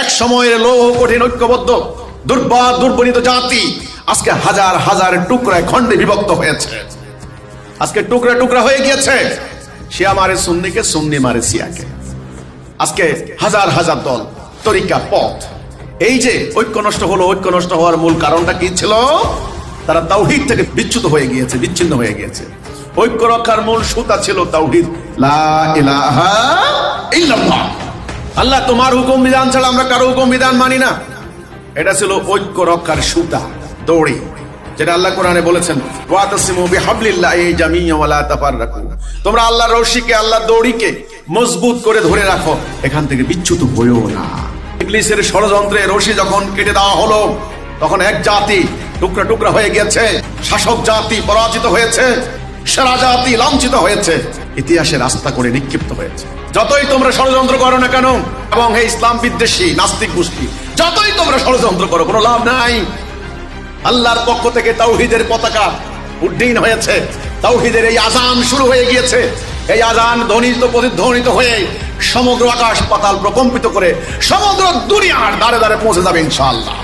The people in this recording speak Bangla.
এক সময়ের লৌহ কঠিন ঐক্যবদ্ধ দুর্বনিত জাতি আজকে হাজার হাজার টুকরায় খণ্ডে বিভক্ত হয়েছে। আজকে টুকরা টুকরা হয়ে গিয়েছে। শিয়া মারে সুন্নিকে, সুন্নি মারে শিয়াকে। আজকে হাজার হাজার দল, তরিকা, পথ। এই যে ঐক্য নষ্ট হলো, ঐক্য নষ্ট হওয়ার মূল কারণটা কি ছিল? তারা তাওহীদ থেকে বিচ্যুত হয়ে গিয়েছে, বিচ্ছিন্ন হয়ে গিয়েছে। ঐক্য রক্ষার মূল সুতা ছিল তাওহীদ, লা ইলাহা ইল্লাল্লাহ। আল্লাহ তোমার হুকুম বিধান ছাড়া আমরা কারো হুকুম বিধান মানি না। এটা ছিল ঐক্য রক্ষার সুতা, দড়ি, যেটা আল্লাহ কোরআনে বলেছেন, ওয়াতাসিমু বিহাবলিল্লাহি জামিআন ওয়া লা তাফাররাকু। তোমরা আল্লাহর রশিকে, আল্লাহর দড়িকে মজবুত করে ধরে রাখো, এখান থেকে বিচ্যুত হইও না। ইবলিসের ষড়যন্ত্রে রশি যখন কেটে দেওয়া হলো, তখন এক জাতি টুকরা টুকরা হয়ে গেছে, শাসক জাতি পরাজিত হয়েছে, সেরা জাতি লাঞ্ছিত হয়েছে, ইতিহাসে রাস্তা করে নিক্ষিপ্ত হয়েছে। যতই তোমরা ষড়যন্ত্র করো না কেন, এবং এই ইসলাম বিদ্বেষী নাস্তিক গোষ্ঠী যতই তোমরা ষড়যন্ত্র করো, কোনো লাভ নাই। আল্লাহর পক্ষ থেকে তাওহীদের পতাকা উড্ডীন হয়েছে, তাওহীদের এই আযান শুরু হয়ে গিয়েছে। এই আযান প্রতিধ্বনিত হয়ে সমগ্র আকাশ পাতাল প্রকম্পিত করে সমগ্র দুনিয়ার দ্বারে দ্বারে পৌঁছে যাবে ইনশাআল্লাহ।